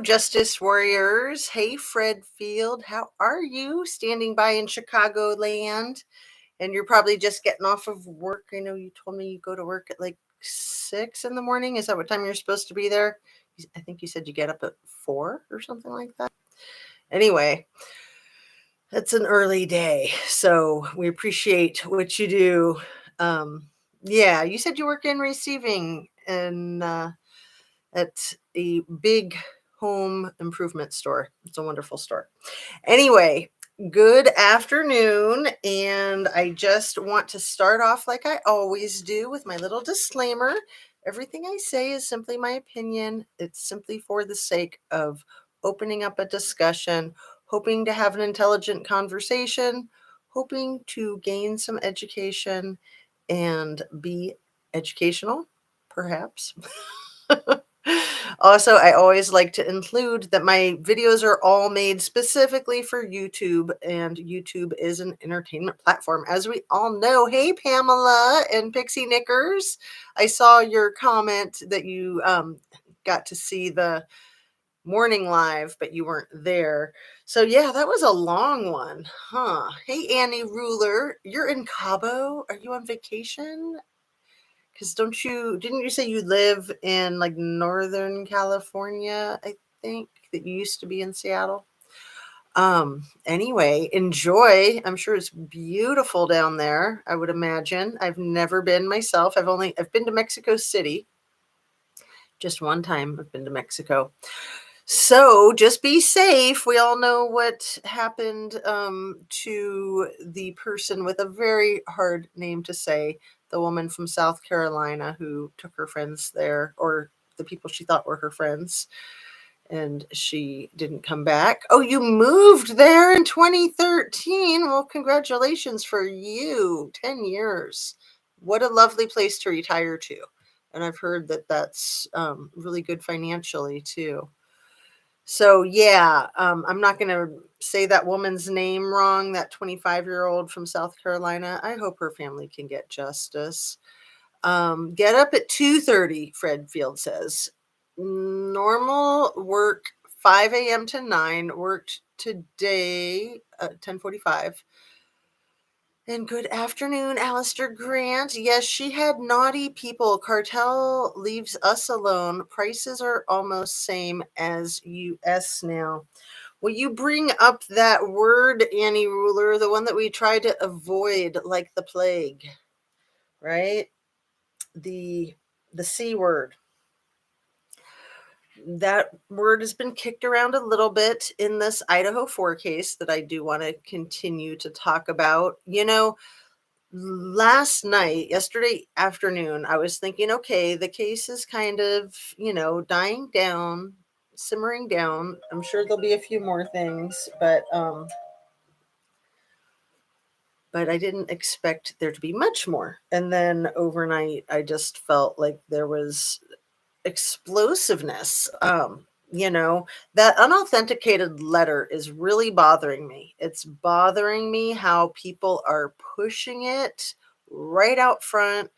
Justice Warriors. Hey, Fred Field, how are you? Standing by in Chicagoland, and you're probably just getting off of work. I know you told me you go to work at like 6 in the morning. Is that what time you're supposed to be there? I think you said you get up at 4 or something like that. Anyway, it's an early day, so we appreciate what you do. Yeah, you said you work in receiving and at a big home improvement store. It's a wonderful store. Anyway, good afternoon. And I just want to start off like I always do with my little disclaimer. Everything I say is simply my opinion. It's simply for the sake of opening up a discussion, hoping to have an intelligent conversation, hoping to gain some education and be educational, perhaps. Also, I always like to include that my videos are all made specifically for YouTube, and YouTube is an entertainment platform, as we all know. Hey, Pamela and Pixie Knickers. I saw your comment that you got to see the morning live, but you weren't there. So yeah, that was a long one, huh? Hey, Annie Ruler, you're in Cabo. Are you on vacation? Because didn't you say you live in like Northern California? I think that you used to be in Seattle. Anyway, enjoy. I'm sure it's beautiful down there, I would imagine. I've never been myself. I've been to Mexico City. Just one time I've been to Mexico. So just be safe. We all know what happened to the person with a very hard name to say, the woman from South Carolina who took her friends there, or the people she thought were her friends, and she didn't come back. Oh, you moved there in 2013. Well, congratulations for you. 10 years. What a lovely place to retire to. And I've heard that that's really good financially too. So yeah, I'm not going to say that woman's name wrong, that 25-year-old from South Carolina. I hope her family can get justice. Get up at 2:30, Fred Field says. Normal work 5 a.m. to 9, worked today at 10:45. And good afternoon, Alistair Grant. Yes, she had naughty people. Cartel leaves us alone. Prices are almost same as US now. Will you bring up that word, Annie Ruler, the one that we try to avoid like the plague, right? The C word. That word has been kicked around a little bit in this Idaho 4 case that I do want to continue to talk about. Yesterday afternoon, I was thinking, okay, the case is kind of, dying down, simmering down. I'm sure there'll be a few more things, but I didn't expect there to be much more. And then overnight, I just felt like there was explosiveness. That unauthenticated letter is really bothering me. It's bothering me how people are pushing it right out front.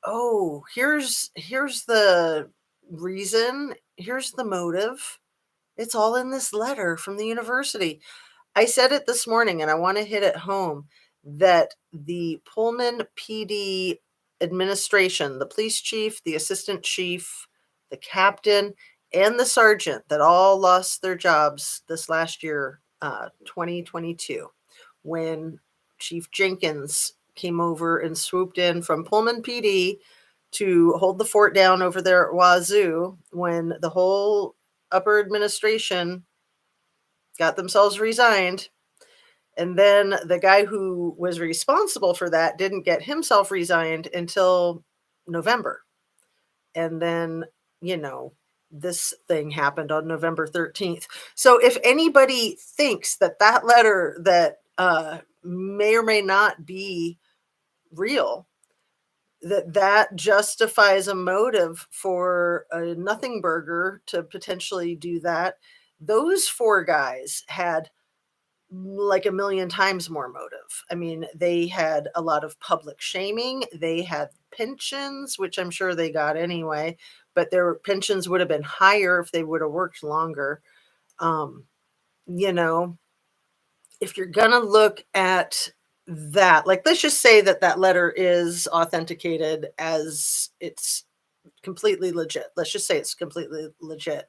Oh, here's the reason, here's the motive. It's all in this letter from the university. I said it this morning, and I want to hit it home, that the Pullman PD administration, the police chief, the assistant chief, the captain, and the sergeant that all lost their jobs this last year, 2022, when Chief Jenkins came over and swooped in from Pullman PD to hold the fort down over there at Wazoo, when the whole upper administration got themselves resigned. And then the guy who was responsible for that didn't get himself resigned until November. And then, this thing happened on November 13th. So if anybody thinks that letter that may or may not be real, that justifies a motive for a nothing burger to potentially do that, those 4 guys had like a million times more motive. I mean, they had a lot of public shaming. They had pensions, which I'm sure they got anyway, but their pensions would have been higher if they would have worked longer. Um, you know, if you're gonna look at that, like, let's just say that that letter is authenticated as it's completely legit. Let's just say it's completely legit.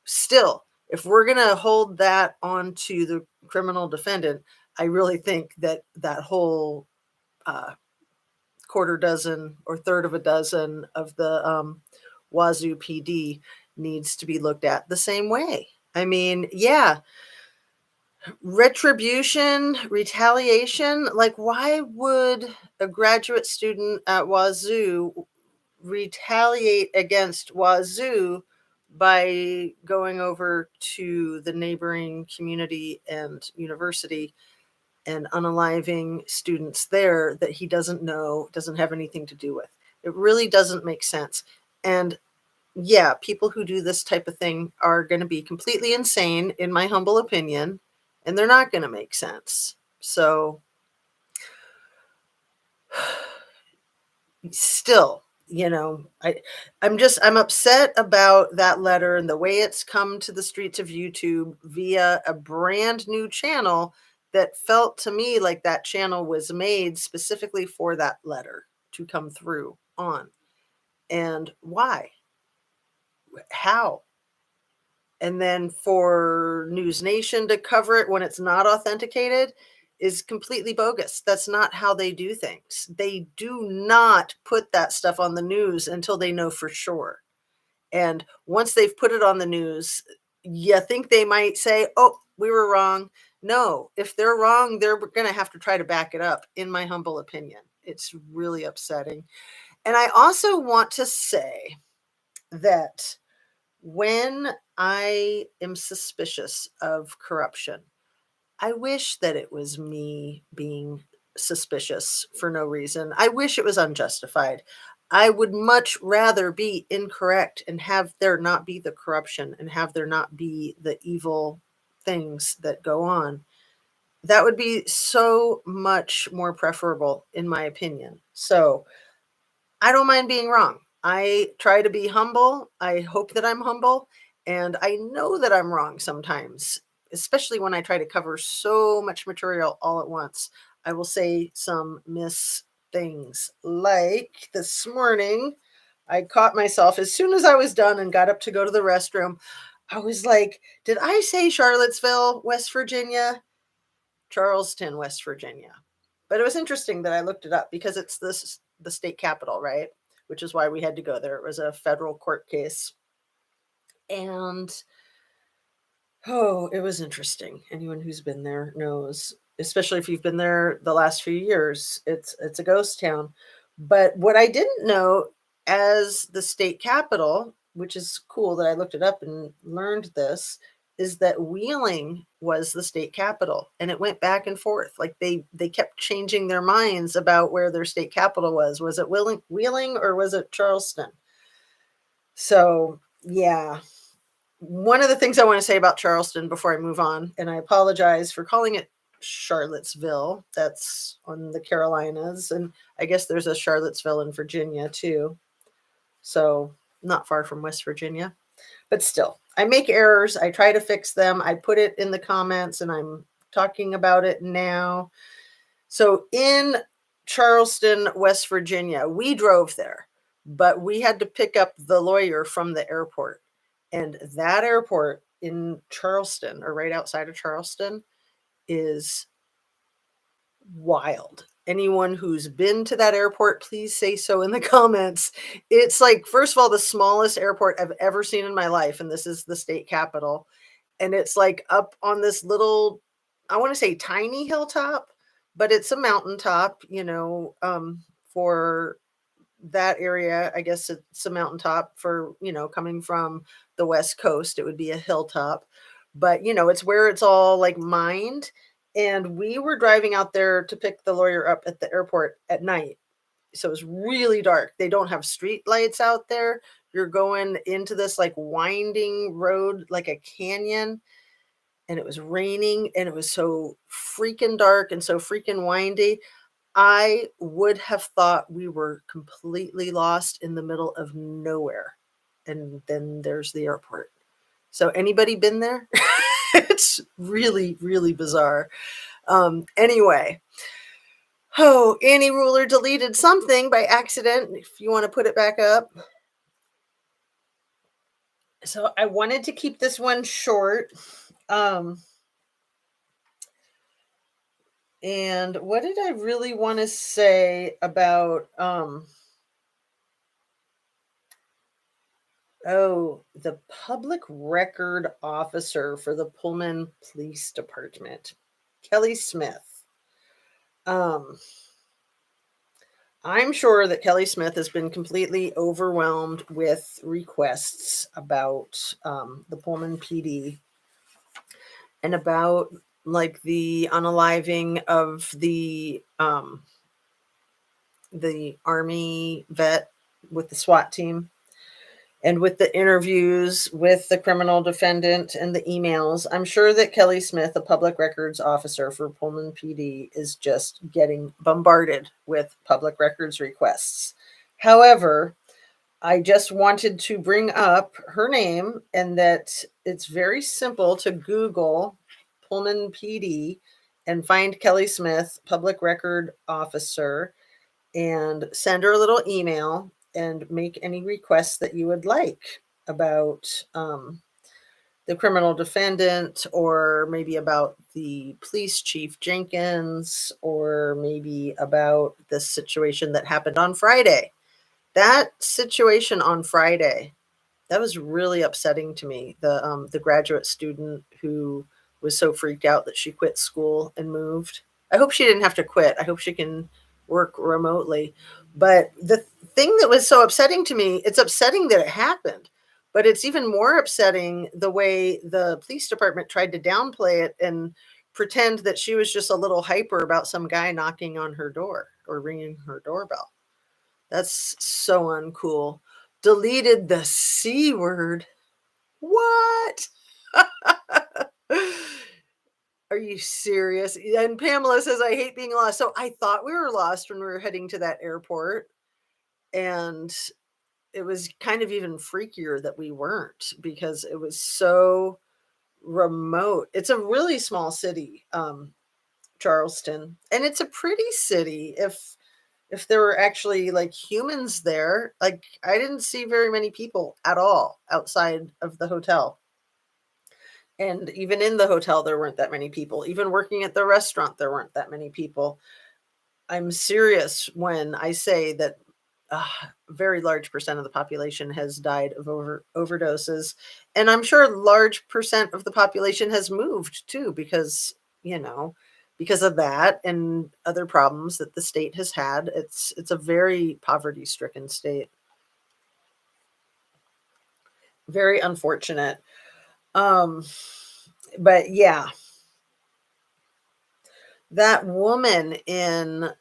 Still, if we're gonna hold that onto the criminal defendant, I really think that that whole quarter dozen or third of a dozen of the Wazoo PD needs to be looked at the same way. I mean, yeah, retribution, retaliation. Like, why would a graduate student at Wazoo retaliate against Wazoo by going over to the neighboring community and university and unaliving students there that he doesn't know, doesn't have anything to do with? It really doesn't make sense. And yeah, people who do this type of thing are going to be completely insane, in my humble opinion, and they're not going to make sense. So, still, I'm upset about that letter and the way it's come to the streets of YouTube via a brand new channel that felt to me like that channel was made specifically for that letter to come through on. And why? How? And then for News Nation to cover it when it's not authenticated is completely bogus. That's not how they do things. They do not put that stuff on the news until they know for sure. And once they've put it on the news, you think they might say, "Oh, we were wrong." No, if they're wrong, they're going to have to try to back it up, in my humble opinion. It's really upsetting. And I also want to say that when I am suspicious of corruption, I wish that it was me being suspicious for no reason. I wish it was unjustified. I would much rather be incorrect and have there not be the corruption and have there not be the evil things that go on. That would be so much more preferable, in my opinion. So, I don't mind being wrong. I try to be humble. I hope that I'm humble. And I know that I'm wrong sometimes, especially when I try to cover so much material all at once. I will say some miss things. Like this morning, I caught myself as soon as I was done and got up to go to the restroom. I was like, did I say Charlottesville, West Virginia? Charleston, West Virginia. But it was interesting that I looked it up because it's the state capital, right? Which is why we had to go there. It was a federal court case. And oh, it was interesting. Anyone who's been there knows, especially if you've been there the last few years, it's a ghost town. But what I didn't know, as the state capital, which is cool that I looked it up and learned this, is that Wheeling was the state capital, and it went back and forth. Like they kept changing their minds about where their state capital was. Was it Wheeling or was it Charleston? So, yeah, one of the things I want to say about Charleston before I move on, and I apologize for calling it Charlottesville. That's on the Carolinas, and I guess there's a Charlottesville in Virginia too. So, not far from West Virginia. But still, I make errors. I try to fix them. I put it in the comments and I'm talking about it now. So in Charleston, West Virginia, we drove there, but we had to pick up the lawyer from the airport. And that airport in Charleston, or right outside of Charleston, is wild. Anyone who's been to that airport, please say so in the comments. It's like, first of all, the smallest airport I've ever seen in my life, and this is the state capital. And it's like up on this little, I want to say tiny hilltop, but it's a mountaintop, for that area. I guess it's a mountaintop for, coming from the West Coast, it would be a hilltop. But, it's where it's all like mined. And we were driving out there to pick the lawyer up at the airport at night. So it was really dark. They don't have street lights out there. You're going into this like winding road, like a canyon. And it was raining and it was so freaking dark and so freaking windy. I would have thought we were completely lost in the middle of nowhere. and then there's the airport. So anybody been there? It's really, really bizarre. Anyway, oh, Annie Ruler deleted something by accident. If you want to put it back up. So I wanted to keep this one short. Um, and what did I really want to say about the public record officer for the Pullman Police Department, Kelly Smith. Um, I'm sure that Kelly Smith has been completely overwhelmed with requests about the Pullman PD and about like the unaliving of the Army vet with the SWAT team, and with the interviews with the criminal defendant and the emails. I'm sure that Kelly Smith, a public records officer for Pullman PD, is just getting bombarded with public records requests. However, I just wanted to bring up her name and that it's very simple to Google Pullman PD and find Kelly Smith, public record officer, and send her a little email and make any requests that you would like about the criminal defendant, or maybe about the police chief Jenkins, or maybe about the situation that happened on Friday. That situation on Friday, that was really upsetting to me. The graduate student who was so freaked out that she quit school and moved. I hope she didn't have to quit. I hope she can work remotely. But the thing that was so upsetting to me, it's upsetting that it happened, but it's even more upsetting the way the police department tried to downplay it and pretend that she was just a little hyper about some guy knocking on her door or ringing her doorbell. That's so uncool. Deleted the C word. What? Are you serious? And Pamela says, I hate being lost. So I thought we were lost when we were heading to that airport. And it was kind of even freakier that we weren't, because it was so remote. It's a really small city, Charleston. And it's a pretty city. If there were actually like humans there, like I didn't see very many people at all outside of the hotel. And even in the hotel, there weren't that many people. Even working at the restaurant, there weren't that many people. I'm serious when I say that a very large percent of the population has died of overdoses. And I'm sure a large percent of the population has moved too, because, you know, because of that and other problems that the state has had. It's a very poverty stricken state. Very unfortunate. Um, but yeah, that woman in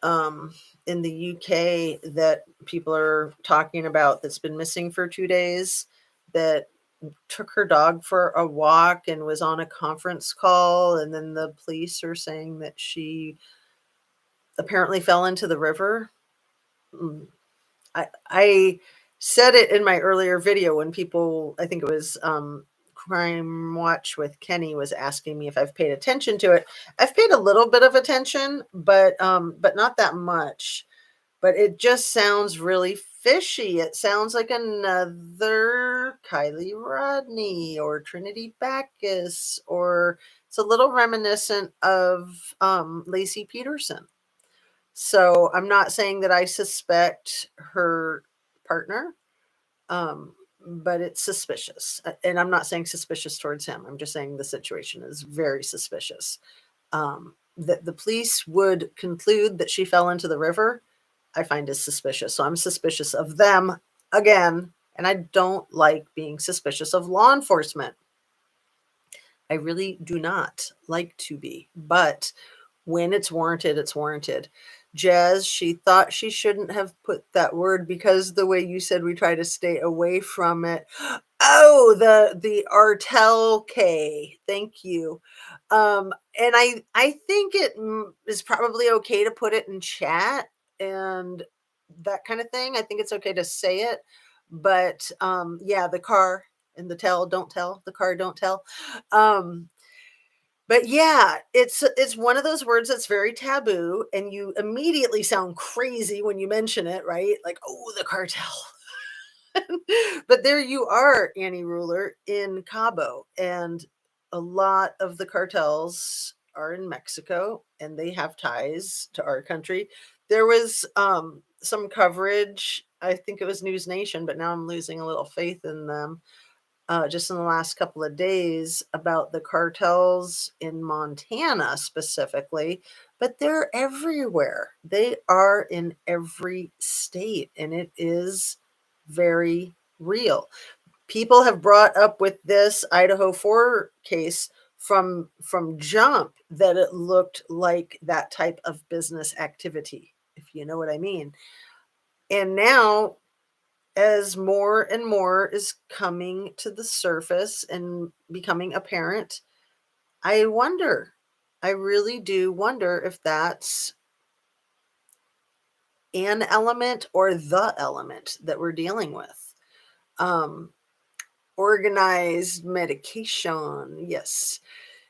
the UK that people are talking about, that's been missing for 2 days, that took her dog for a walk and was on a conference call, and then the police are saying that she apparently fell into the river. Mm, I said it in my earlier video when people, I think it was Crime Watch with Kenny, was asking me if I've paid attention to it. I've paid a little bit of attention, but not that much. But it just sounds really fishy. It sounds like another Kylie Rodney or Trinity Backus, or it's a little reminiscent of Lacey Peterson. So I'm not saying that I suspect her partner, but it's suspicious. And I'm not saying suspicious towards him. I'm just saying the situation is very suspicious. That the police would conclude that she fell into the river, I find is suspicious. So I'm suspicious of them again. And I don't like being suspicious of law enforcement. I really do not like to be. But when it's warranted, it's warranted. Jazz, she thought she shouldn't have put that word because the way you said we try to stay away from it. Oh, the Artel K. Thank you. And I think it is probably okay to put it in chat and that kind of thing. I think it's okay to say it, But yeah, the car and the tell, don't tell, the car don't tell. Um, but yeah, it's one of those words that's very taboo, and you immediately sound crazy when you mention it, right? Like, oh, the cartel. But there you are, Annie Ruler, in Cabo, and a lot of the cartels are in Mexico, and they have ties to our country. There was some coverage, I think it was News Nation, but now I'm losing a little faith in them, just in the last couple of days, about the cartels in Montana specifically, but they're everywhere. They are in every state, and it is very real. People have brought up with this Idaho 4 case from jump that it looked like that type of business activity, if you know what I mean. And now, as more and more is coming to the surface and becoming apparent, I wonder, I really do wonder if that's an element or the element that we're dealing with. Um, Organized medication. Yes.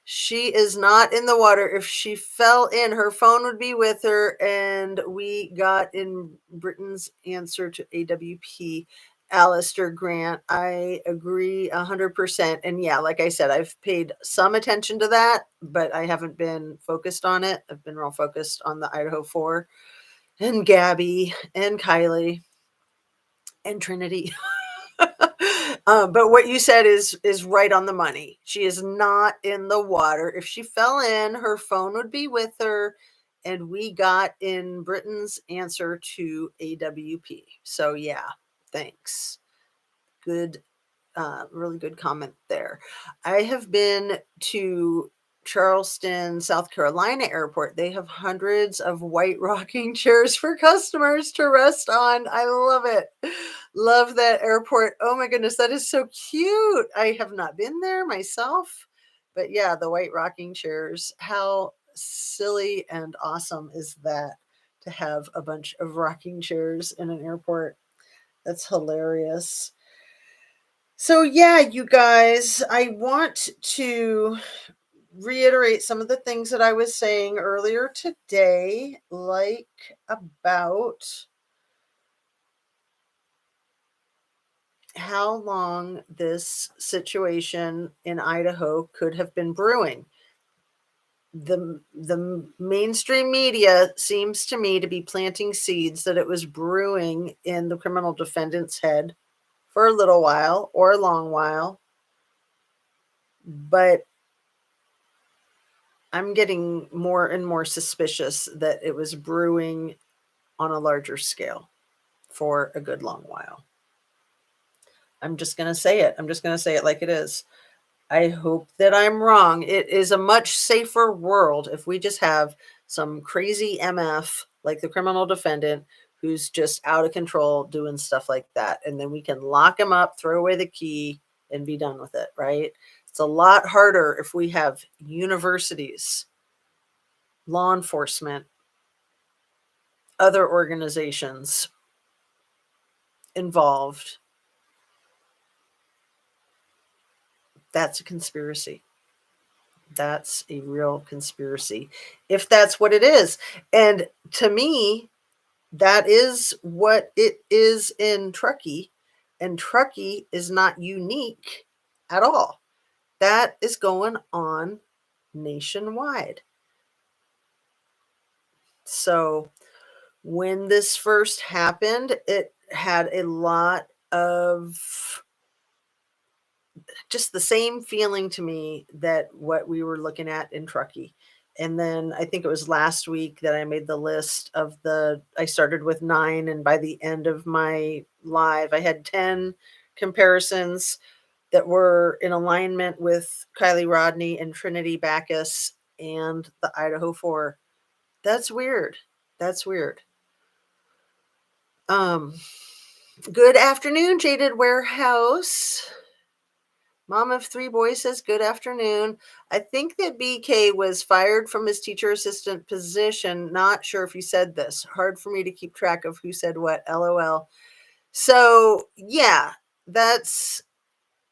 She is not in the water. If she fell in, her phone would be with her. And we got in Britain's answer to AWP. Alistair Grant. I agree 100%. And yeah, like I said, I've paid some attention to that, but I haven't been focused on it. I've been real focused on the Idaho 4 and Gabby and Kylie and Trinity. But what you said is right on the money. She is not in the water. If she fell in, her phone would be with her, and we got in Britain's answer to AWP. So yeah, thanks. Good, really good comment there. I have been to Charleston, South Carolina airport. They have hundreds of white rocking chairs for customers to rest on. I love it. Love that airport. Oh my goodness, that is so cute. I have not been there myself, but yeah, the white rocking chairs. How silly and awesome is that to have a bunch of rocking chairs in an airport? That's hilarious. So, yeah, you guys, I want to reiterate some of the things that I was saying earlier today, like about how long this situation in Idaho could have been brewing. The mainstream media seems to me to be planting seeds that it was brewing in the criminal defendant's head for a little while or a long while, but I'm getting more and more suspicious that it was brewing on a larger scale for a good long while. I'm just going to say it. I'm just going to say it like it is. I hope that I'm wrong. It is a much safer world if we just have some crazy MF like the criminal defendant who's just out of control doing stuff like that. And then we can lock him up, throw away the key, and be done with it, right? It's a lot harder if we have universities, law enforcement, other organizations involved. That's a conspiracy. That's a real conspiracy, if that's what it is. And to me, that is what it is in Truckee. And Truckee is not unique at all. That is going on nationwide. So when this first happened, it had a lot of just the same feeling to me that what we were looking at in Truckee. And then I think it was last week that I made the list of I started with 9, and by the end of my live, I had 10 comparisons that were in alignment with Kylie Rodney and Trinity Backus and the Idaho 4. That's weird. That's weird. Um, Good afternoon, Jaded Warehouse. Mom of 3 boys says, good afternoon. I think that BK was fired from his teacher assistant position. Not sure if he said this. Hard for me to keep track of who said what. LOL. So, yeah, that's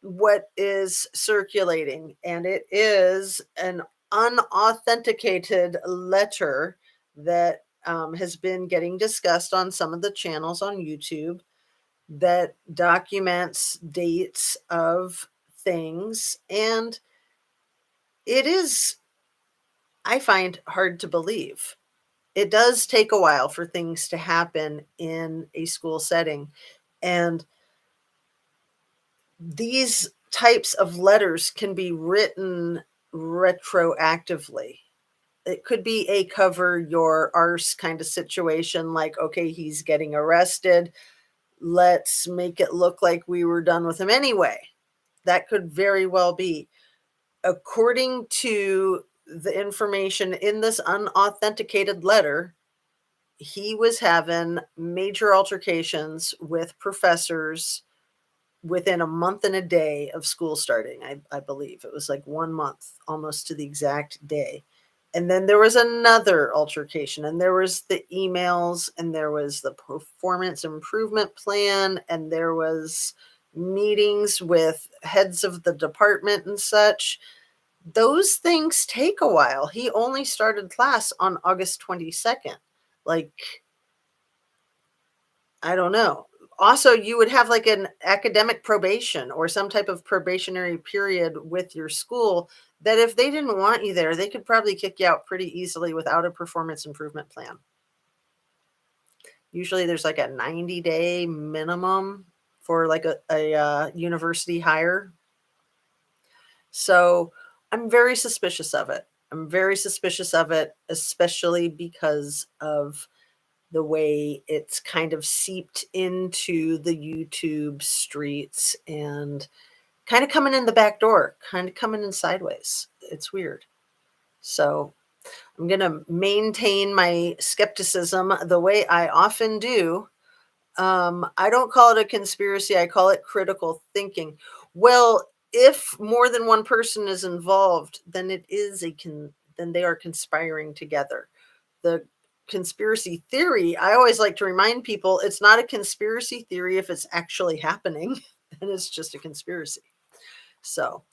what is circulating, and it is an unauthenticated letter that has been getting discussed on some of the channels on YouTube that documents dates of things. And it is, I find, hard to believe. It does take a while for things to happen in a school setting. And these types of letters can be written retroactively. It could be a cover your arse kind of situation, like, okay, he's getting arrested. Let's make it look like we were done with him anyway. That could very well be. According to the information in this unauthenticated letter, he was having major altercations with professors within a month and a day of school starting. I believe it was like 1 month, almost to the exact day. And then there was another altercation, and there was the emails, and there was the performance improvement plan, and there was meetings with heads of the department and such. Those things take a while. He only started class on August 22nd. Like, I don't know. Also, you would have like an academic probation or some type of probationary period with your school that if they didn't want you there, they could probably kick you out pretty easily without a performance improvement plan. Usually there's like a 90-day minimum for like a university hire. So I'm very suspicious of it. I'm very suspicious of it, especially because of the way it's kind of seeped into the YouTube streets and kind of coming in the back door, kind of coming in sideways. It's weird. So I'm going to maintain my skepticism the way I often do. I don't call it a conspiracy, I call it critical thinking. Well, if more than one person is involved, then it is then they are conspiring together. The conspiracy theory, I always like to remind people, it's not a conspiracy theory if it's actually happening, then it's just a conspiracy. So,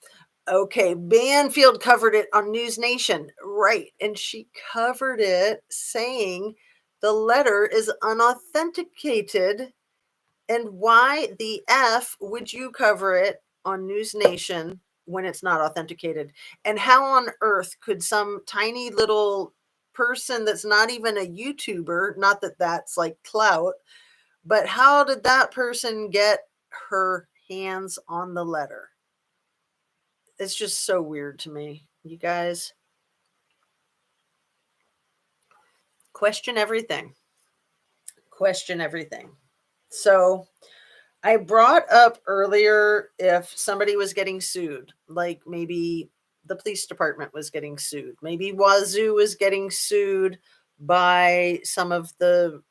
okay, Banfield covered it on News Nation, right? And she covered it saying the letter is unauthenticated. And why the F would you cover it on News Nation when it's not authenticated? And how on earth could some tiny little person that's not even a YouTuber, not that that's like clout, but how did that person get her hands on the letter? It's just so weird to me, you guys. Question everything. Question everything. So, I brought up earlier if somebody was getting sued, like maybe the police department was getting sued, maybe Wazoo was getting sued by some of the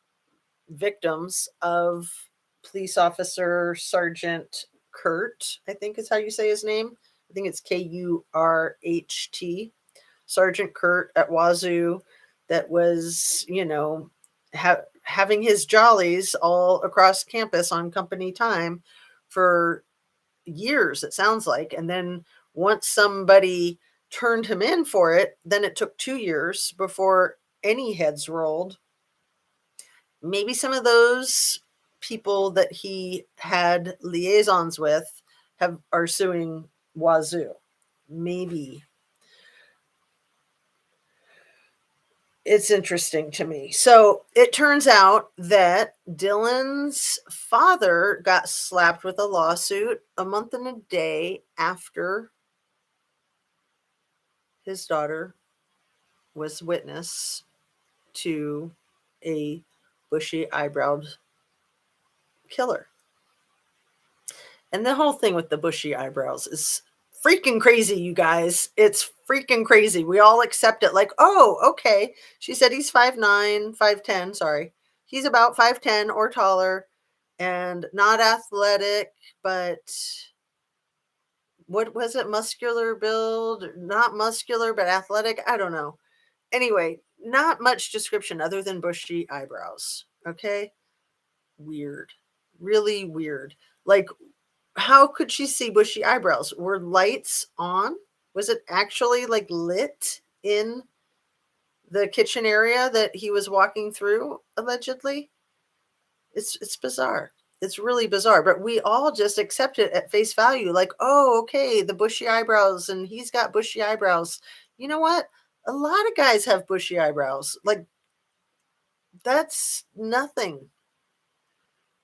victims of police officer Sergeant Kurt, I think is how you say his name. I think it's Kurht. Sergeant Kurt at Wazoo, that was, having his jollies all across campus on company time for years, it sounds like. And then once somebody turned him in for it, then it took 2 years before any heads rolled. Maybe some of those people that he had liaisons with are suing Wazoo. Maybe. It's interesting to me. So it turns out that Dylan's father got slapped with a lawsuit a month and a day after his daughter was witness to a bushy eyebrowed killer. And the whole thing with the bushy eyebrows is freaking crazy, you guys. It's freaking crazy. We all accept it like, oh, okay. She said he's 5'9", 5'10", sorry. He's about 5'10" or taller and not athletic, but what was it? Muscular build? Not muscular, but athletic? I don't know. Anyway, not much description other than bushy eyebrows. Okay? Weird. Really weird. Like, how could she see bushy eyebrows? Were lights on? Was it actually like lit in the kitchen area that he was walking through, allegedly? It's bizarre. It's really bizarre, but we all just accept it at face value, like, oh, okay, the bushy eyebrows, and he's got bushy eyebrows. You know what? A lot of guys have bushy eyebrows. Like, that's nothing.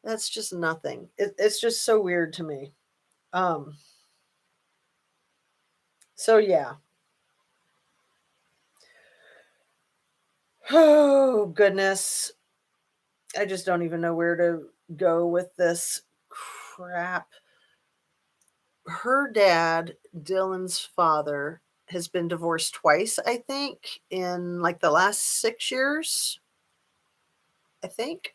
That's just nothing. It's just so weird to me. Um, so yeah. Oh goodness. I just don't even know where to go with this crap. Her dad, Dylan's father, has been divorced twice, I think, in like the last 6 years, I think.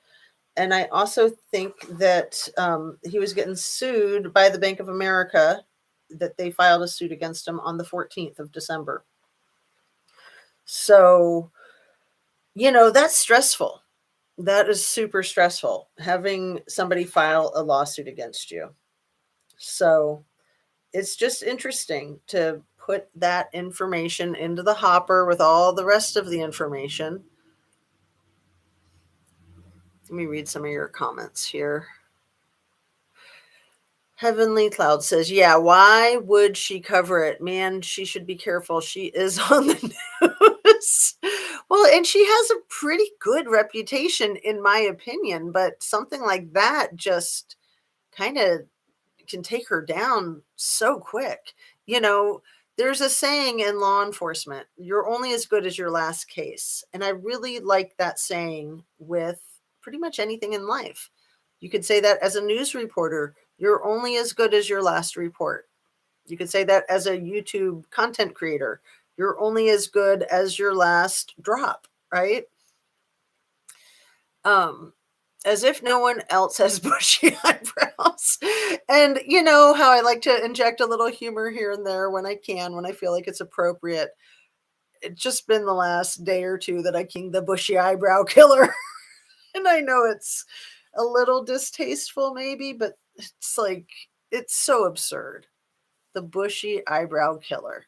And I also think that he was getting sued by the Bank of America, that they filed a suit against him on the 14th of December. So, that's stressful. That is super stressful, having somebody file a lawsuit against you. So it's just interesting to put that information into the hopper with all the rest of the information. Let me read some of your comments here. Heavenly Cloud says, yeah, why would she cover it? Man, she should be careful. She is on the news. Well, and she has a pretty good reputation, in my opinion, but something like that just kind of can take her down so quick. You know, there's a saying in law enforcement, you're only as good as your last case. And I really like that saying with pretty much anything in life. You could say that as a news reporter, you're only as good as your last report. You could say that as a YouTube content creator, you're only as good as your last drop, right? Um, as if no one else has bushy eyebrows. And you know how I like to inject a little humor here and there when I can, when I feel like it's appropriate. It's just been the last day or two that I king the bushy eyebrow killer. And I know it's a little distasteful, maybe, but it's like, it's so absurd. The bushy eyebrow killer.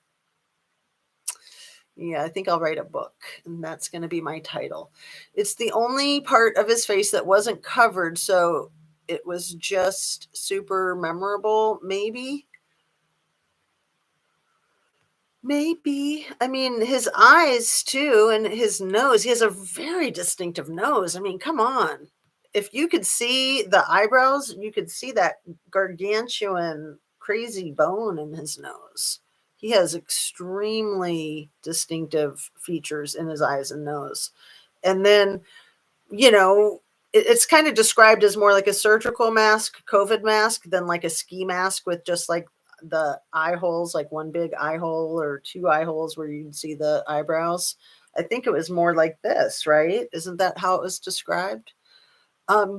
Yeah, I think I'll write a book, and that's going to be my title. It's the only part of his face that wasn't covered, so it was just super memorable, maybe. Maybe. I mean, his eyes too, and his nose. He has a very distinctive nose. I mean, come on. If you could see the eyebrows, you could see that gargantuan, crazy bone in his nose. He has extremely distinctive features in his eyes and nose. And then, you know, it's kind of described as more like a surgical mask, COVID mask, than like a ski mask with just like the eye holes, like one big eye hole or two eye holes where you can see the eyebrows. I think it was more like this, right? Isn't that how it was described?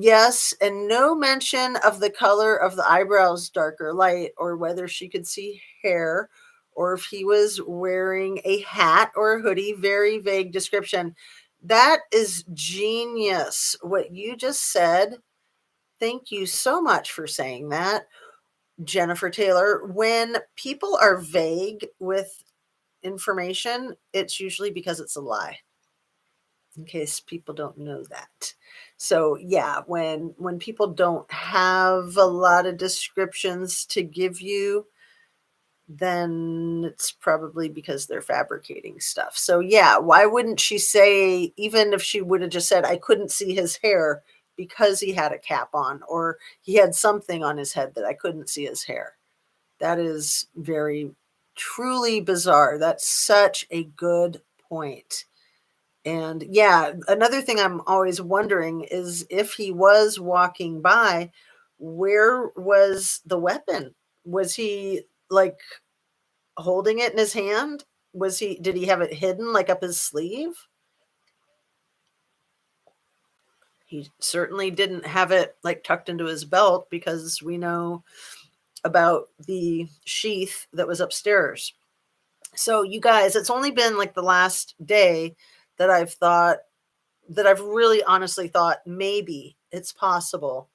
Yes, and no mention of the color of the eyebrows, dark or light, or whether she could see hair, or if he was wearing a hat or a hoodie. Very vague description. That is genius. What you just said. Thank you so much for saying that, Jennifer Taylor. When people are vague with information, it's usually because it's a lie, in case people don't know that. So yeah, when people don't have a lot of descriptions to give you, then it's probably because they're fabricating stuff. So yeah, why wouldn't she say, even if she would have just said I couldn't see his hair because he had a cap on, or he had something on his head that I couldn't see his hair? That is very truly bizarre. That's such a good point. And yeah, another thing I'm always wondering is, if he was walking by, where was the weapon? Was he like holding it in his hand? Did he have it hidden like up his sleeve? He certainly didn't have it like tucked into his belt, because we know about the sheath that was upstairs. So you guys, it's only been like the last day that I've really honestly thought maybe it's possible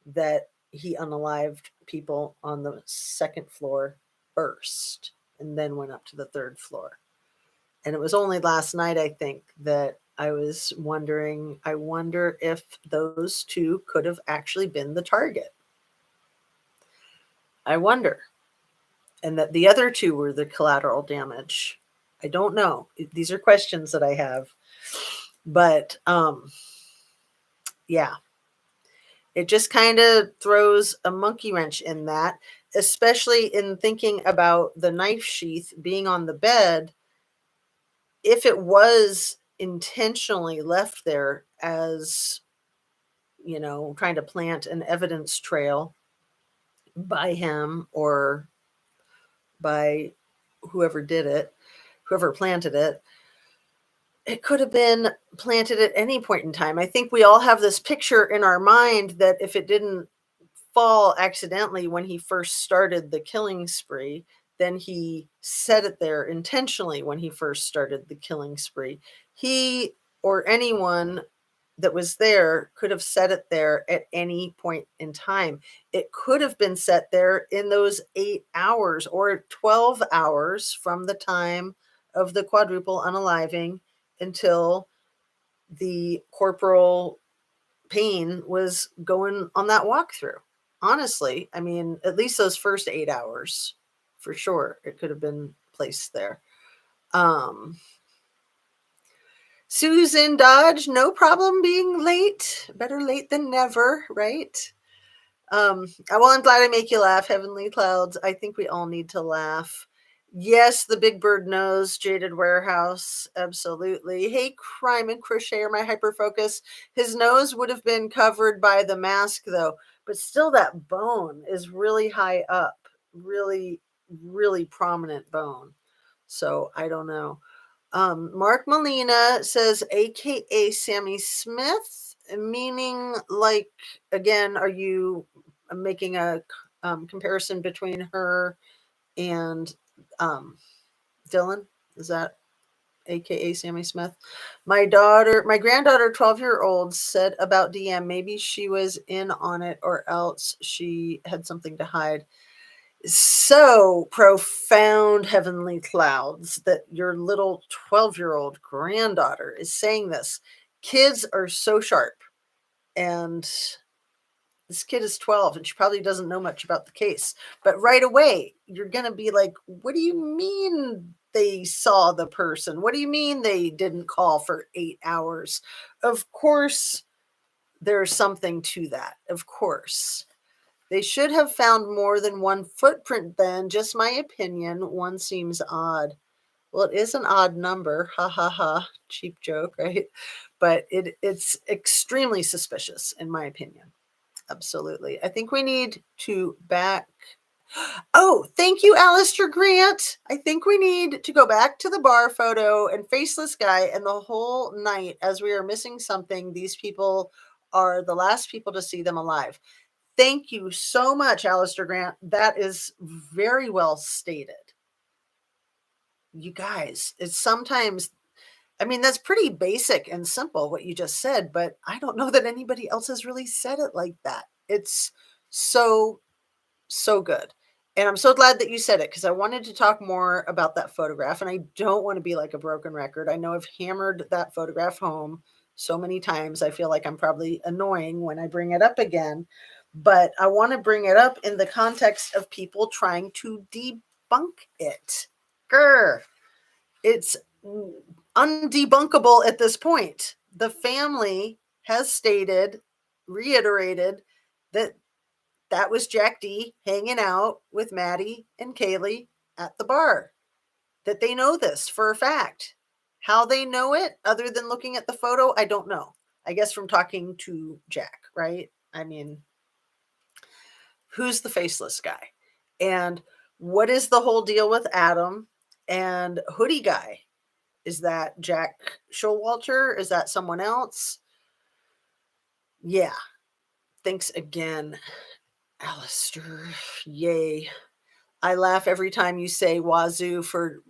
that he unalived people on the second floor first and then went up to the third floor. And it was only last night, I think, that I was wondering, I wonder if those two could have actually been the target. I wonder. And that the other two were the collateral damage. I don't know. These are questions that I have. But yeah, it just kind of throws a monkey wrench in that, especially in thinking about the knife sheath being on the bed. If it was intentionally left there as, trying to plant an evidence trail by him or by whoever did it, whoever planted it, it could have been planted at any point in time. I think we all have this picture in our mind that if it didn't fall accidentally when he first started the killing spree, then he set it there intentionally when he first started the killing spree. He or anyone that was there could have set it there at any point in time. It could have been set there in those 8 hours or 12 hours from the time of the quadruple unaliving until the Corporal Payne was going on that walkthrough. Honestly, I mean, at least those first 8 hours, for sure, it could have been placed there. Susan Dodge, no problem being late. Better late than never, right? Well, I'm glad I make you laugh, Heavenly Clouds. I think we all need to laugh. Yes, the big bird knows, Jaded Warehouse. Absolutely. Hey, Crime and Crocheter, my hyper focus. His nose would have been covered by the mask, though, but still, that bone is really high up, really, really prominent bone. So I don't know. Mark Molina says, AKA Sammy Smith, meaning like, again, are you making a comparison between her and Dylan? Is that AKA Sammy Smith? My granddaughter, 12-year-old, said about DM, maybe she was in on it or else she had something to hide. So profound, Heavenly Clouds, that your little 12-year-old granddaughter is saying this. Kids are so sharp, and this kid is 12 and she probably doesn't know much about the case, but right away you're going to be like, what do you mean they saw the person? What do you mean they didn't call for 8 hours? Of course there's something to that. Of course they should have found more than one footprint then. Just my opinion. One seems odd. Well, it is an odd number. Ha ha ha. Cheap joke, right? But it's extremely suspicious, in my opinion. Absolutely. I think we need to back. Oh, thank you, Alistair Grant. I think we need to go back to the bar photo and faceless guy and the whole night as we are missing something. These people are the last people to see them alive. Thank you so much, Alistair Grant. That is very well stated. You guys, it's sometimes, I mean, that's pretty basic and simple what you just said, but I don't know that anybody else has really said it like that. It's so, so good. And I'm so glad that you said it because I wanted to talk more about that photograph. And I don't want to be like a broken record. I know I've hammered that photograph home so many times. I feel like I'm probably annoying when I bring it up again. But I want to bring it up in the context of people trying to debunk it. Grr. It's undebunkable at this point. The family has stated, reiterated, that that was Jack D hanging out with Maddie and Kaylee at the bar. That they know this for a fact. How they know it, other than looking at the photo, I don't know. I guess from talking to Jack, right? I mean, who's the faceless guy? And what is the whole deal with Adam and Hoodie Guy? Is that Jack Showalter? Is that someone else? Yeah. Thanks again, Alistair. Yay. I laugh every time you say wazoo for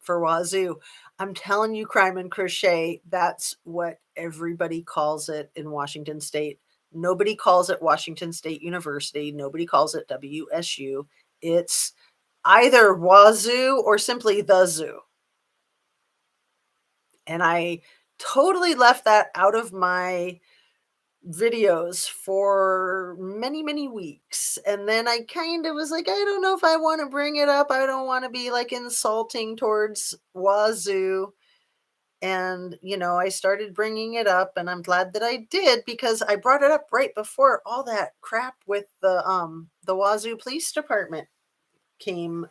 wazoo. I'm telling you, Crime and Crochet, that's what everybody calls it in Washington State. Nobody calls it Washington State University. Nobody calls it WSU. It's either Wazoo or simply the zoo. And I totally left that out of my videos for many, many weeks. And then I kind of was like, I don't know if I want to bring it up. I don't want to be like insulting towards Wazoo. And, I started bringing it up, and I'm glad that I did because I brought it up right before all that crap with the Wazoo Police Department came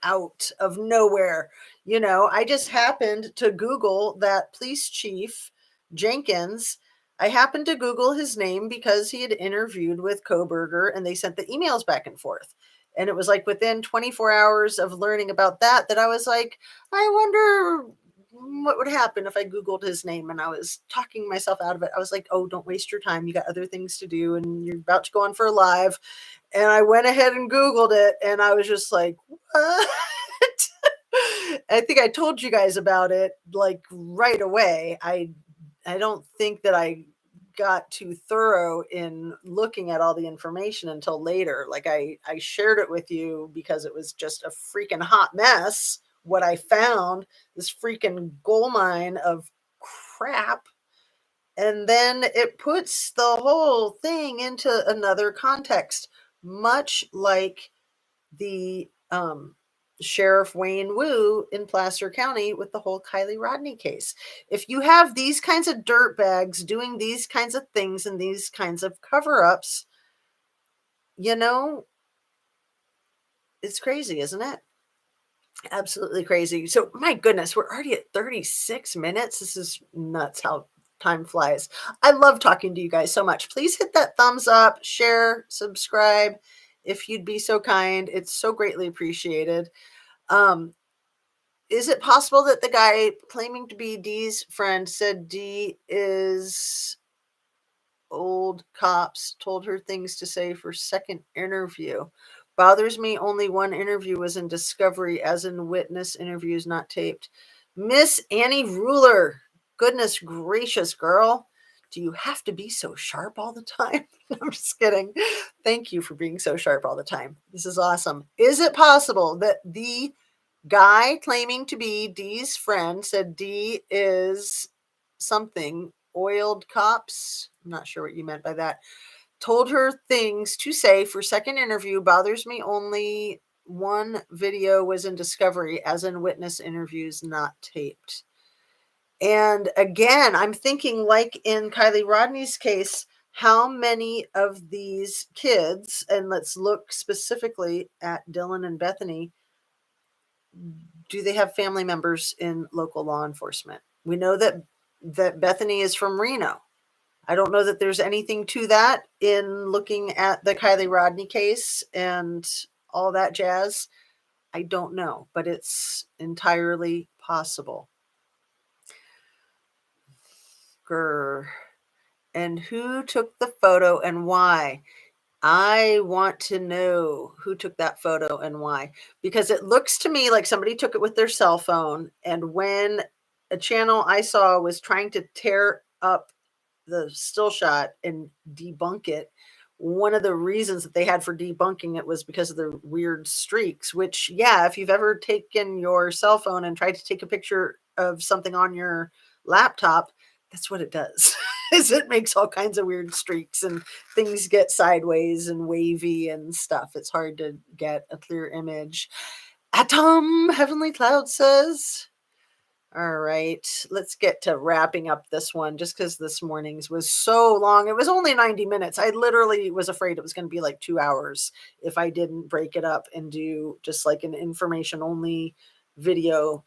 out of nowhere. I just happened to Google that police chief Jenkins. I happened to Google his name because he had interviewed with Koberger and they sent the emails back and forth. And it was like within 24 hours of learning about that, I was like, I wonder what would happen if I Googled his name. And I was talking myself out of it. I was like, oh, don't waste your time. You got other things to do and you're about to go on for a live. And I went ahead and Googled it, and I was just like, "What?" I think I told you guys about it, like, right away. I don't think that I got too thorough in looking at all the information until later. Like, I shared it with you because it was just a freaking hot mess, what I found, this freaking gold mine of crap, and then it puts the whole thing into another context, much like the Sheriff Wayne Wu in Placer County with the whole Kylie Rodney case. If you have these kinds of dirtbags doing these kinds of things and these kinds of cover ups, you know, it's crazy, isn't it? Absolutely crazy. So, my goodness, we're already at 36 minutes. This is nuts how time flies. I love talking to you guys so much. Please hit that thumbs up, share, subscribe if you'd be so kind. It's so greatly appreciated. Um, is it possible that the guy claiming to be Dee's friend said Dee is old cops told her things to say for second interview? Bothers me only one interview was in discovery, as in witness interviews not taped. Miss Annie Ruler, goodness gracious, girl. Do you have to be so sharp all the time? I'm just kidding. Thank you for being so sharp all the time. This is awesome. Is it possible that the guy claiming to be Dee's friend said Dee is something oiled cops? I'm not sure what you meant by that. Told her things to say for second interview. Bothers me only one video was in discovery, as in witness interviews not taped. And again, I'm thinking, like in Kylie Rodney's case, how many of these kids, and let's look specifically at Dylan and Bethany, do they have family members in local law enforcement? We know that Bethany is from Reno. I don't know that there's anything to that in looking at the Kylie Rodney case and all that jazz. I don't know, but it's entirely possible. Grr. And who took the photo and why? I want to know who took that photo and why, because it looks to me like somebody took it with their cell phone. And when a channel I saw was trying to tear up the still shot and debunk it, one of the reasons that they had for debunking it was because of the weird streaks, which, yeah, if you've ever taken your cell phone and tried to take a picture of something on your laptop, that's what it does. Is it makes all kinds of weird streaks and things get sideways and wavy and stuff. It's hard to get a clear image. Atom Heavenly Cloud says. All right, let's get to wrapping up this one just because this morning's was so long. It was only 90 minutes. I literally was afraid it was going to be like 2 hours if I didn't break it up and do just like an information only video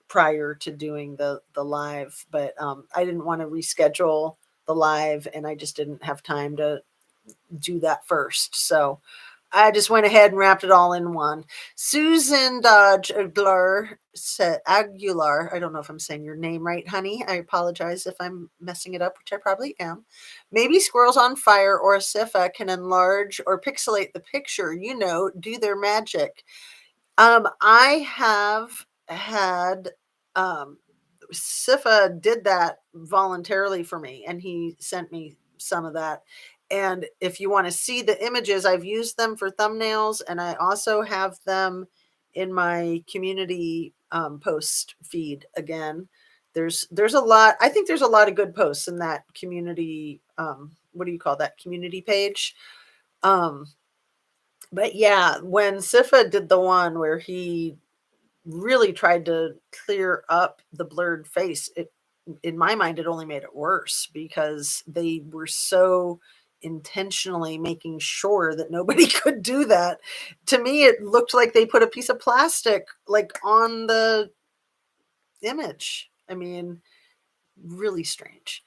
prior to doing the live. But I didn't want to reschedule the live and I just didn't have time to do that first. So I just went ahead and wrapped it all in one. Susan Dodge Aguilar said, Aguilar, I don't know if I'm saying your name right, honey. I apologize if I'm messing it up, which I probably am. Maybe Squirrels on Fire or Sifa can enlarge or pixelate the picture, do their magic. I have had Sifa did that voluntarily for me, and he sent me some of that. And if you want to see the images, I've used them for thumbnails, and I also have them in my community post feed again. There's a lot. I think there's a lot of good posts in that community. What do you call that community page? Um, but yeah, when Sifa did the one where he really tried to clear up the blurred face, it in my mind it only made it worse because they were so intentionally making sure that nobody could do that. To me, it looked like they put a piece of plastic like on the image. I mean, really strange.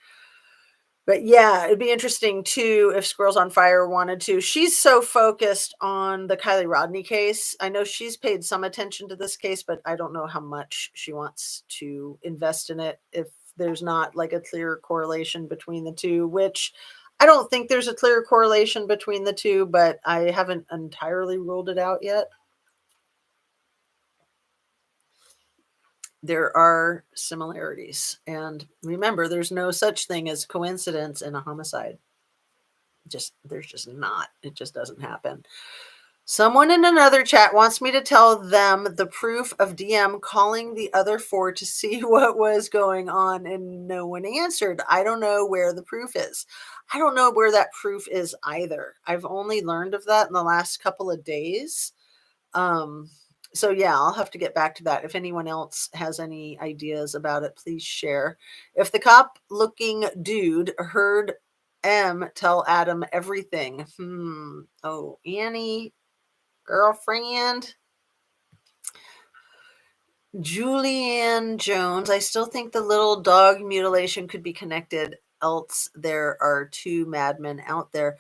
But yeah, it'd be interesting too if Squirrels on Fire wanted to. She's so focused on the Kylie Rodney case. I know she's paid some attention to this case, but I don't know how much she wants to invest in it if there's not like a clear correlation between the two, which I don't think there's a clear correlation between the two, but I haven't entirely ruled it out yet. There are similarities. And remember, there's no such thing as coincidence in a homicide. There's just not. It just doesn't happen. Someone in another chat wants me to tell them the proof of DM calling the other four to see what was going on, and no one answered. I don't know where the proof is. I don't know where that proof is either. I've only learned of that in the last couple of days. So yeah, I'll have to get back to that. If anyone else has any ideas about it, please share. If the cop looking dude heard M tell Adam everything. Oh, Annie, girlfriend. Julianne Jones. I still think the little dog mutilation could be connected, else there are two madmen out there.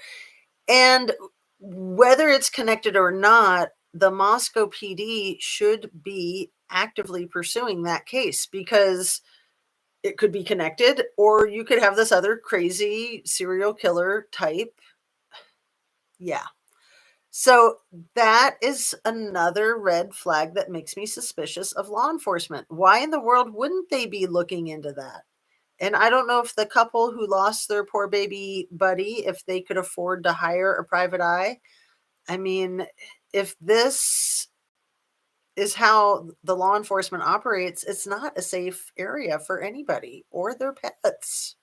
And whether it's connected or not, the Moscow PD should be actively pursuing that case because it could be connected, or you could have this other crazy serial killer type. Yeah. So that is another red flag that makes me suspicious of law enforcement. Why in the world wouldn't they be looking into that? And I don't know if the couple who lost their poor baby buddy, if they could afford to hire a private eye. I mean, if this is how the law enforcement operates, it's not a safe area for anybody or their pets,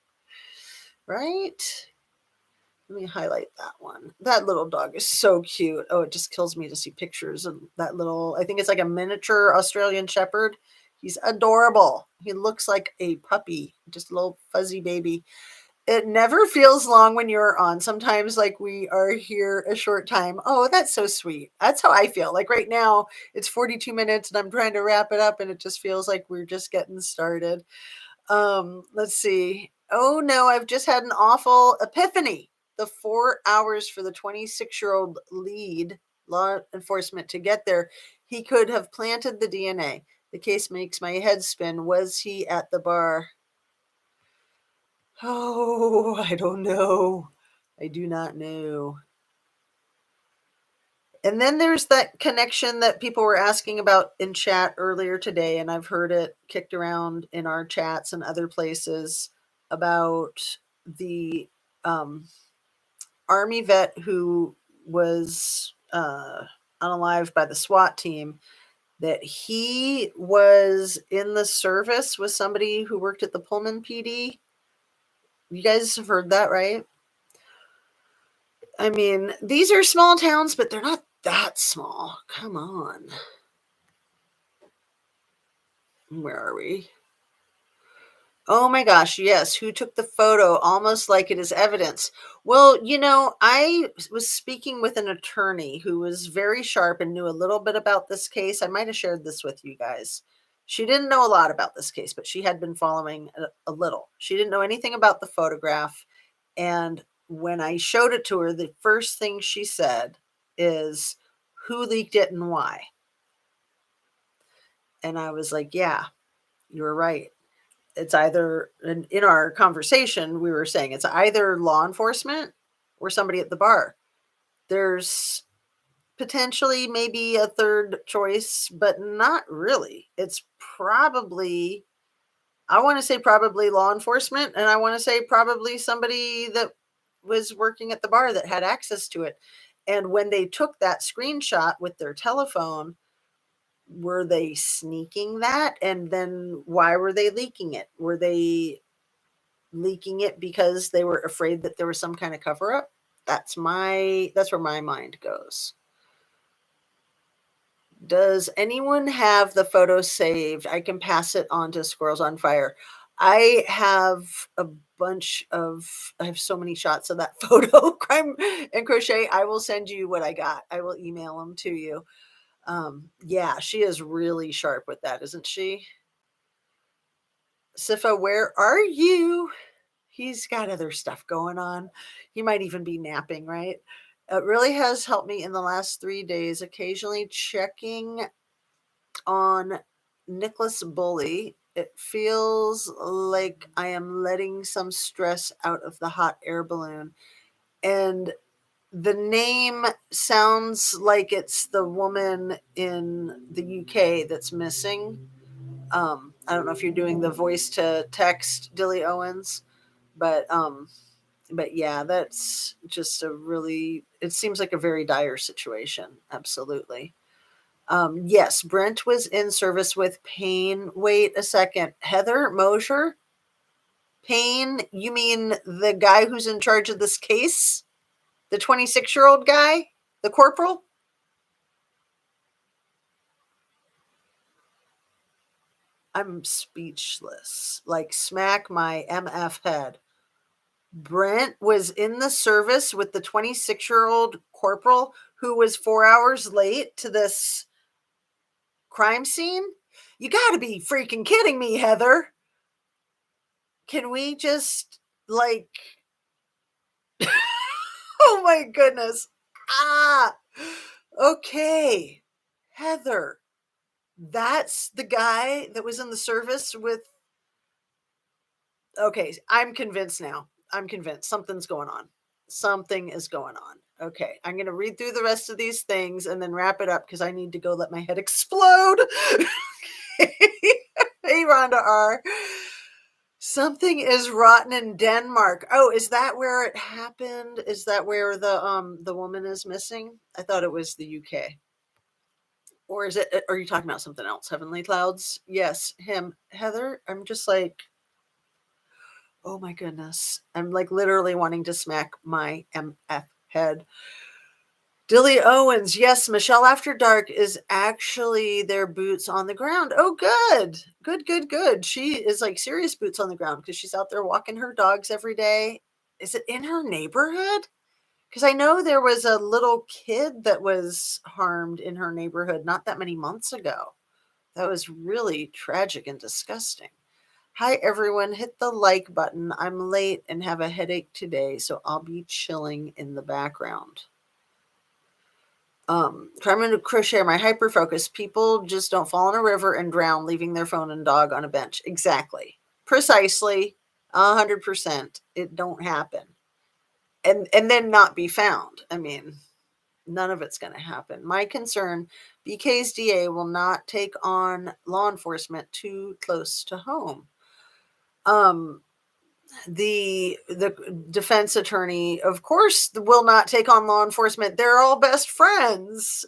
right? Let me highlight that one. That little dog is so cute. Oh, it just kills me to see pictures of that little, I think it's like a miniature Australian Shepherd. He's adorable. He looks like a puppy, just a little fuzzy baby. It never feels long when you're on. Sometimes, like, we are here a short time. Oh, that's so sweet. That's how I feel. Like right now, it's 42 minutes and I'm trying to wrap it up, and it just feels like we're just getting started. Let's see. Oh no, I've just had an awful epiphany. The 4 hours for the 26-year-old lead law enforcement to get there, he could have planted the DNA. The case makes my head spin. Was he at the bar? Oh, I don't know. I do not know. And then there's that connection that people were asking about in chat earlier today, and I've heard it kicked around in our chats and other places about the Army vet who was unalived by the SWAT team, that he was in the service with somebody who worked at the Pullman PD. You guys have heard that, right? I mean, these are small towns, but they're not that small. Come on. Where are we? Oh my gosh, yes. Who took the photo? Almost like it is evidence. Well, I was speaking with an attorney who was very sharp and knew a little bit about this case. I might have shared this with you guys. She didn't know a lot about this case, but she had been following a little. She didn't know anything about the photograph. And when I showed it to her, the first thing she said is, "Who leaked it and why?" And I was like, yeah, you're right. It's either, in our conversation, we were saying it's either law enforcement or somebody at the bar. There's potentially maybe a third choice, but not really. It's probably, I want to say probably law enforcement, and I want to say probably somebody that was working at the bar that had access to it. And when they took that screenshot with their telephone, were they sneaking that? And then why were they leaking it? Were they leaking it because they were afraid that there was some kind of cover up? That's where my mind goes. Does anyone have the photo saved? I can pass it on to Squirrels on Fire. I have a I have so many shots of that photo, Crime and Crochet. I will send you what I got. I will email them to you. Yeah, she is really sharp with that, isn't she? Sifa, where are you? He's got other stuff going on. He might even be napping, right? It really has helped me in the last 3 days, occasionally checking on Nicholas Bully. It feels like I am letting some stress out of the hot air balloon. And the name sounds like it's the woman in the UK that's missing. I don't know if you're doing the voice to text Dilly Owens, but yeah, that's just it seems like a very dire situation. Absolutely. Yes, Brent was in service with Payne. Wait a second. Heather Mosher? Payne, you mean the guy who's in charge of this case? The 26-year-old guy? The corporal? I'm speechless. Like, smack my MF head. Brent was in the service with the 26-year-old corporal who was 4 hours late to this crime scene? You gotta be freaking kidding me, Heather. Can we just, like, oh my goodness. Ah, okay. Heather, that's the guy that was in the service with. Okay, I'm convinced now. I'm convinced something's going on. Something is going on. Okay, I'm going to read through the rest of these things and then wrap it up because I need to go let my head explode. Hey, Rhonda R. Something is rotten in Denmark. Oh, is that where it happened? Is that where the woman is missing? I thought it was the UK. Or is it, are you talking about something else? Heavenly Clouds? Yes, him. Heather, I'm just like, oh my goodness. I'm like literally wanting to smack my MF head. Dilly Owens, yes, Michelle After Dark is actually their boots on the ground. Oh, good. Good, good, good. She is like serious boots on the ground because she's out there walking her dogs every day. Is it in her neighborhood? Because I know there was a little kid that was harmed in her neighborhood not that many months ago. That was really tragic and disgusting. Hi, everyone. Hit the like button. I'm late and have a headache today, so I'll be chilling in the background. Trying to crochet my hyper focus. People just don't fall in a river and drown, leaving their phone and dog on a bench. Exactly. Precisely. 100%. It don't happen. And then not be found. I mean, none of it's going to happen. My concern, BK's DA will not take on law enforcement too close to home. The defense attorney, of course, will not take on law enforcement. They're all best friends.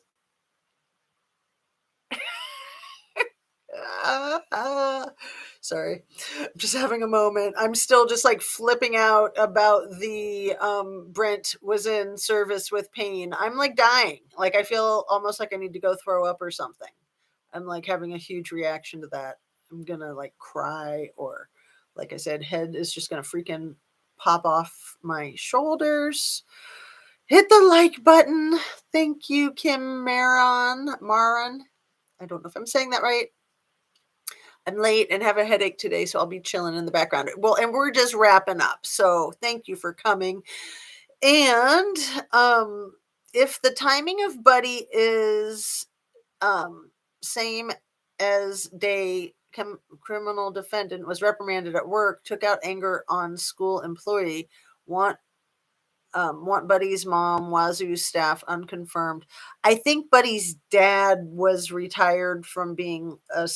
Sorry, I'm just having a moment. I'm still just like flipping out about the Brent was in service with Payne. I'm like dying. Like I feel almost like I need to go throw up or something. I'm like having a huge reaction to that. I'm gonna like cry, or like I said, head is just gonna freaking pop off my shoulders. Hit the like button. Thank you, Kim Maron. I don't know if I'm saying that right. I'm late and have a headache today, so I'll be chilling in the background. Well, and we're just wrapping up. So thank you for coming. And if the timing of Buddy is same as day, criminal defendant was reprimanded at work, took out anger on school employee, want Buddy's mom, Wazoo staff unconfirmed. I think Buddy's dad was retired from being a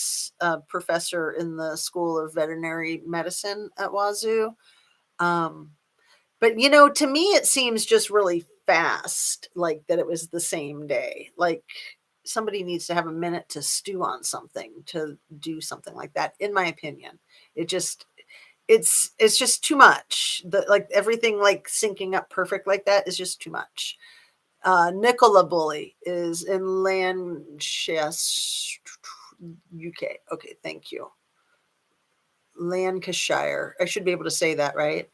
professor in the School of Veterinary Medicine at Wazoo. But, to me, it seems just really fast, like that it was the same day. Like somebody needs to have a minute to stew on something to do something like that, in my opinion. It just, it's just too much. Like everything like syncing up perfect like that is just too much. Nicola Bully is in Lancashire, UK. Okay, thank you. Lancashire. I should be able to say that, right?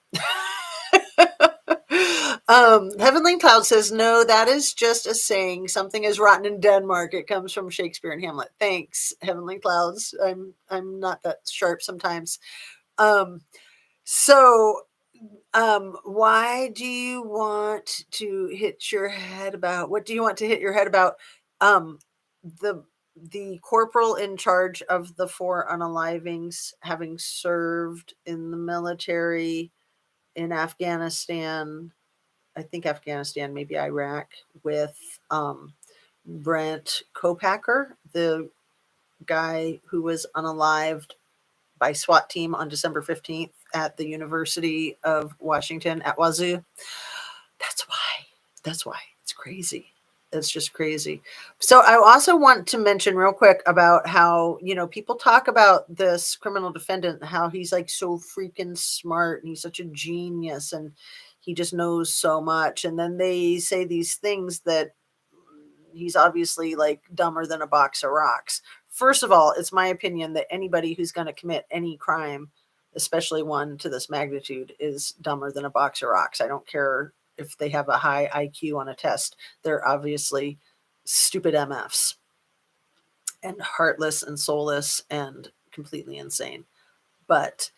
Heavenly Cloud says, no, that is just a saying. Something is rotten in Denmark. It comes from Shakespeare and Hamlet. Thanks, Heavenly Clouds. I'm not that sharp sometimes. Um, so why do you want to hit your head about? What do you want to hit your head about? Um, the the corporal in charge of the 4 unalivings having served in the military in Afghanistan, I think Afghanistan, maybe Iraq, with Brent Kopacka, the guy who was unalived by SWAT team on December 15th at the University of Washington at Wazoo. That's why. That's why. It's crazy. It's just crazy. So I also want to mention real quick about how, people talk about this criminal defendant, how he's like so freaking smart and he's such a genius and he just knows so much. And then they say these things that he's obviously like dumber than a box of rocks. First of all, it's my opinion that anybody who's going to commit any crime, especially one to this magnitude, is dumber than a box of rocks. I don't care if they have a high IQ on a test. They're obviously stupid MFs and heartless and soulless and completely insane. But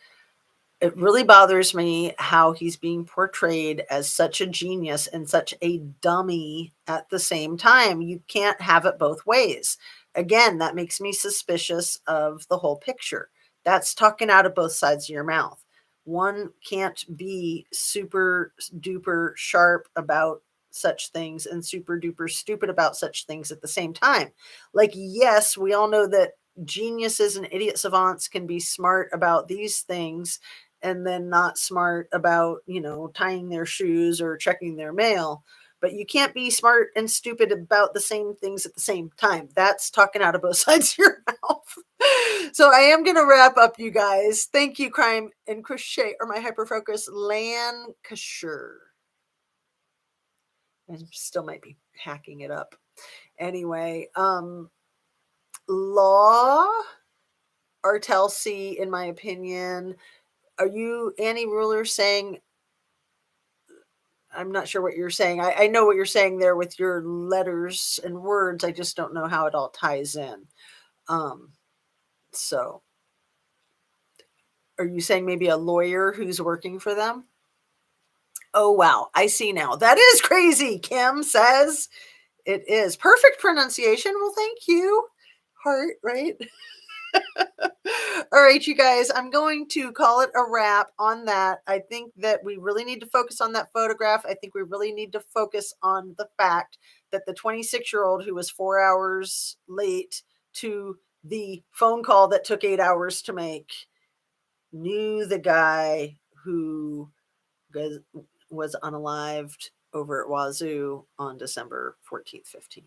it really bothers me how he's being portrayed as such a genius and such a dummy at the same time. You can't have it both ways. Again, that makes me suspicious of the whole picture. That's talking out of both sides of your mouth. One can't be super duper sharp about such things and super duper stupid about such things at the same time. Like, yes, we all know that geniuses and idiot savants can be smart about these things and then not smart about, tying their shoes or checking their mail. But you can't be smart and stupid about the same things at the same time. That's talking out of both sides of your mouth. So I am going to wrap up, you guys. Thank you, Crime and Crochet, or my hyperfocus, Lancashire. I still might be hacking it up. Anyway, Law Artel C, in my opinion. Are you, Annie Ruler, saying, I'm not sure what you're saying. I know what you're saying there with your letters and words. I just don't know how it all ties in. So are you saying maybe a lawyer who's working for them? Oh, wow. I see now. That is crazy, Kim says. It is. Perfect pronunciation. Well, thank you. Heart, right? All right, you guys, I'm going to call it a wrap on that. I think that we really need to focus on that photograph. I think we really need to focus on the fact that the 26-year-old who was 4 hours late to the phone call that took 8 hours to make knew the guy who was unalived over at Wazoo on December 14th, 15th.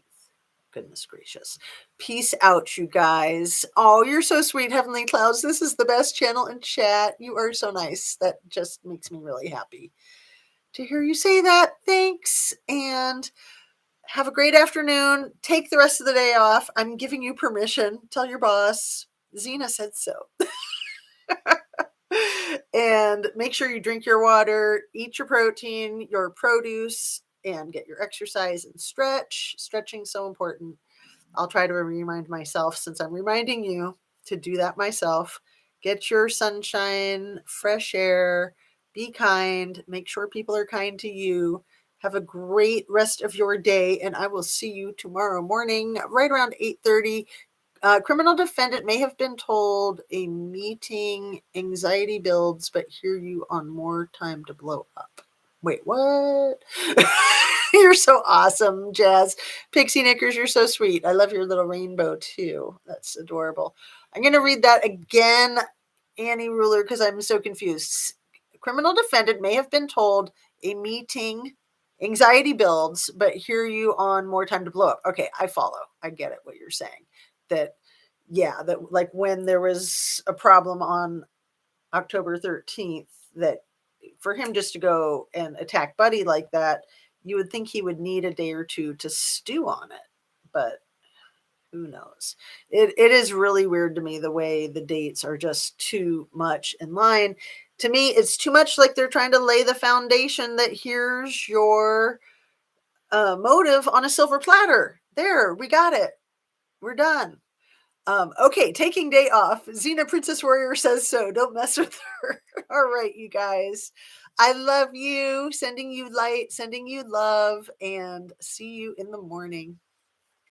Goodness gracious. Peace out, you guys. Oh, you're so sweet, Heavenly Clouds. This is the best channel in chat. You are so nice. That just makes me really happy to hear you say that. Thanks. And have a great afternoon. Take the rest of the day off. I'm giving you permission. Tell your boss. Zena said so. And make sure you drink your water, eat your protein, your produce, and get your exercise and stretch. Stretching so important. I'll try to remind myself, since I'm reminding you to do that myself. Get your sunshine, fresh air, be kind, make sure people are kind to you. Have a great rest of your day, and I will see you tomorrow morning right around 8:30. Criminal defendant may have been told a meeting anxiety builds, but hear you on more time to blow up. Wait, what? You're so awesome, Jazz. Pixie Knickers, you're so sweet. I love your little rainbow too. That's adorable. I'm going to read that again, Annie Ruler, because I'm so confused. Criminal defendant may have been told a meeting, anxiety builds, but here you on more time to blow up. Okay, I follow. I get it what you're saying. That yeah, that like when there was a problem on October 13th, that for him just to go and attack Buddy like that, you would think he would need a day or two to stew on it. But who knows? It is really weird to me the way the dates are just too much in line. To me, it's too much like they're trying to lay the foundation that here's your motive on a silver platter. There, we got it. We're done. Okay, taking day off. Xena Princess Warrior says so. Don't mess with her. All right, you guys. I love you. Sending you light, sending you love, and see you in the morning.